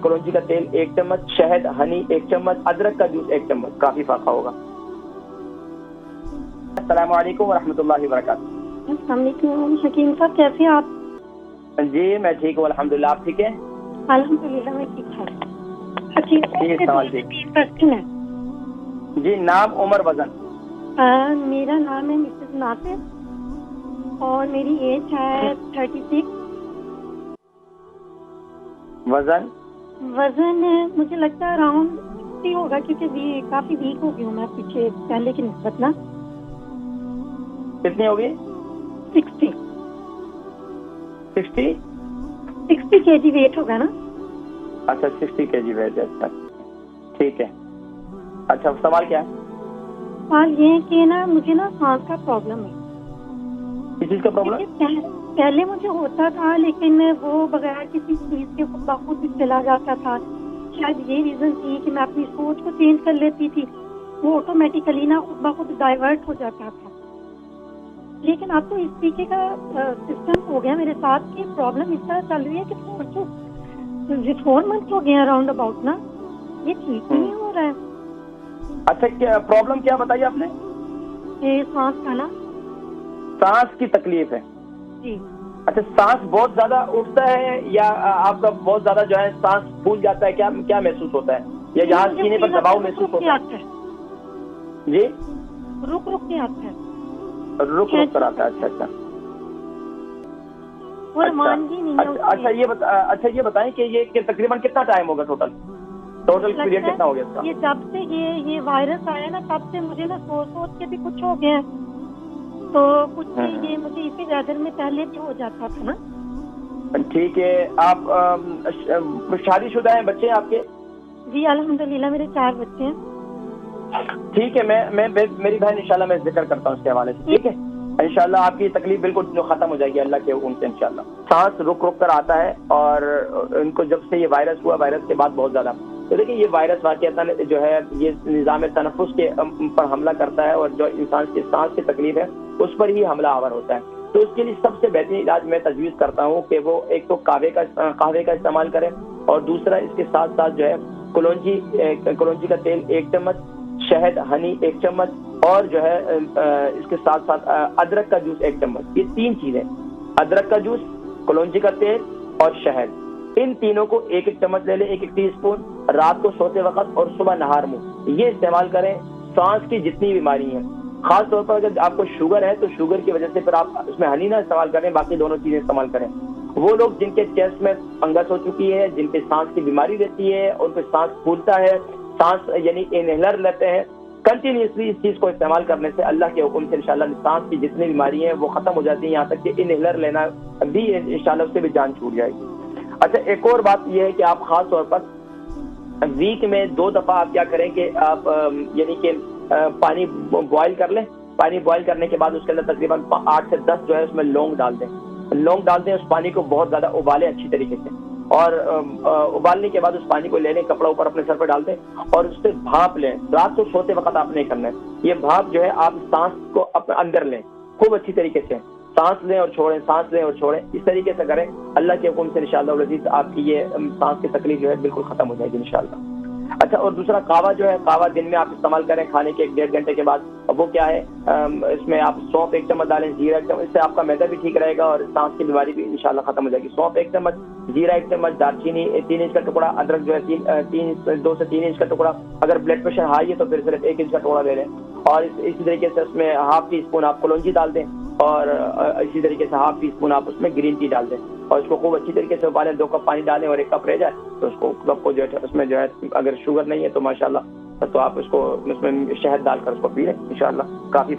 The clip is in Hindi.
कलौंजी का तेल 1 चम्मच, शहद हनी 1 चम्मच, अदरक का जूस 1 चम्मच, काफी फाका होगा। अस्सलाम वालेकुम वरहमतुल्लाहि वबरकातुहू। अस्सलाम वालेकुम हकीम साहब, कैसे हैं आप? जी मैं ठीक हूँ अल्हम्दुलिल्लाह, आप ठीक है? अल्हम्दुलिल्लाह मैं ठीक हूँ। हकीम साहब सवाल जी। 3 क्वेश्चन है। जी नाम, उम्र, वजन? मेरा नाम है मिसेस नासिर और मेरी एज है 36। वजन? वजन मुझे लगता है अराउंड 60 होगा, क्योंकि काफी वीक हो गई हूँ मैं पीछे पहले की निस्बत ना। कितनी होगी? 60 kg वेट होगा ना। अच्छा 60 kg वेट है, अच्छा ठीक है। अच्छा सवाल क्या है? सवाल ये है कि ना मुझे ना सांस का प्रॉब्लम है। किस चीज का प्रॉब्लम? पहले मुझे होता था, लेकिन वो बगैर किसी चीज के खुद ही चला जाता था। शायद ये रीजन थी कि मैं अपनी सोच को चेंज कर लेती थी, वो ऑटोमेटिकली ना खुद डाइवर्ट हो जाता था। लेकिन अब तो इस तरीके का सिस्टम हो गया मेरे साथ कि प्रॉब्लम इस तरह चल रही है कि 4 मंथ हो गए अराउंड अबाउट ना, ये ठीक नहीं हो रहा है। अच्छा क्या प्रॉब्लम क्या बताइए आपने? ये सांस का ना। सांस की तकलीफ है जी। अच्छा, सांस बहुत ज्यादा उठता है या आपका बहुत ज्यादा जो है सांस फूल जाता है, क्या क्या महसूस होता है, या यहाँ सीने पर दबाव महसूस होता है? जी रुक के आता है। रुक कर आता है। अच्छा अच्छा ये बताएं कि ये तकरीबन कितना टाइम होगा टोटल पीरियड कितना हो गया इसका? ये जब से ये वायरस आया ना, तब से मुझे ना सोच के भी कुछ हो गया, तो कुछ ये मुझे इसी वेदर में पहले भी हो जाता था ना। ठीक है। आप शादीशुदा हैं, बच्चे हैं आपके? जी अल्हम्दुलिल्लाह मेरे 4 बच्चे हैं। ठीक है, मैं मेरी बहन इंशाल्लाह मैं जिक्र करता हूँ उसके हवाले से, ठीक है? इंशाल्लाह आपकी तकलीफ बिल्कुल खत्म हो जाएगी अल्लाह के हुक्म से इंशाल्लाह। सांस रुक कर आता है और इनको जब से ये वायरस हुआ, वायरस के बाद बहुत ज्यादा, तो देखिए ये वायरस वाकईतन जो है ये निज़ाम तनफ़ुस के पर हमला करता है और जो इंसान की सांस की तकलीफ है उस पर ही हमला आवर होता है। तो इसके लिए सबसे बेहतरीन इलाज मैं तजवीज़ करता हूँ कि वो एक तो कहवे का इस्तेमाल करें, और दूसरा इसके साथ साथ जो है कलौंजी का तेल 1 चम्मच, शहद हनी 1 चम्मच, और जो है इसके साथ साथ अदरक का जूस 1 चम्मच। ये 3 चीजें, अदरक का जूस, कलौंजी का तेल और शहद, इन तीनों को 1-1 चम्मच ले लें, 1-1 टीस्पून, रात को सोते वक्त और सुबह नहार मुंह ये इस्तेमाल करें। सांस की जितनी बीमारी है, खास तौर पर अगर आपको शुगर है तो शुगर की वजह से फिर आप उसमें हनी ना इस्तेमाल करें, बाकी दोनों चीजें इस्तेमाल करें। वो लोग जिनके चेस्ट में फंगस हो चुकी है, जिनके सांस की बीमारी रहती है, उनको सांस फूलता है, सांस यानी इनहेलर लेते हैं, कंटिन्यूसली इस चीज को इस्तेमाल करने से अल्लाह के हुक्म से इंशाल्लाह सांस की जितनी बीमारी है वो खत्म हो जाती है, यहाँ तक कि इनहेलर लेना भी इंशाल्लाह उससे भी जान छूट जाएगी। अच्छा एक और बात यह है कि आप खास तौर पर वीक में 2 दफा आप क्या करें कि आप यानी कि पानी बॉईल कर लें। पानी बॉईल करने के बाद उसके अंदर तकरीबन 8 से 10 जो है उसमें लौंग डाल दें। उस पानी को बहुत ज्यादा उबालें अच्छी तरीके से, और उबालने के बाद उस पानी को ले लें, कपड़ा ऊपर अपने सर पर डाल दें और उससे भाप लें। रात को सोते वक्त आप नहीं करना है, ये भाप जो है आप सांस को अपने अंदर लें, खूब अच्छी तरीके से सांस लें और छोड़ें, सांस लें और छोड़ें, इस तरीके से करें। अल्लाह के हुक्म से इंशाअल्लाह अज़ीज़ आपकी ये सांस की तकलीफ जो है बिल्कुल खत्म हो जाएगी इंशाअल्लाह। अच्छा, और दूसरा कावा जो है, कावा दिन में आप इस्तेमाल करें खाने के 1-1.5 घंटे के बाद। वो क्या है, इसमें आप सौंफ 1 चम्मच डालें, जीरा 1 चम्मच, इससे आपका मैदा भी ठीक रहेगा और सांस की बीमारी भी इंशाल्लाह खत्म हो जाएगी। सौंफ 1 चम्मच, जीरा 1 चम्मच, दालचीनी 3 इंच का टुकड़ा, अदरक जो है 2 से 3 इंच का टुकड़ा। अगर ब्लड प्रेशर हाई है तो फिर सिर्फ 1 इंच का टुकड़ा ले लें, और इसी तरीके से उसमें ½ टीस्पून आप कलौंजी डाल दें, और इसी तरीके से ½ टीस्पून आप उसमें ग्रीन टी डाल दें, और इसको खूब अच्छी तरीके से उबालें। 2 कप पानी डालें और 1 कप रह जाए तो उसको कप को जो है उसमें जो है, अगर शुगर नहीं है तो माशाल्लाह तो आप उसको उसमें शहद डालकर उसको पी लें, इंशाल्लाह काफी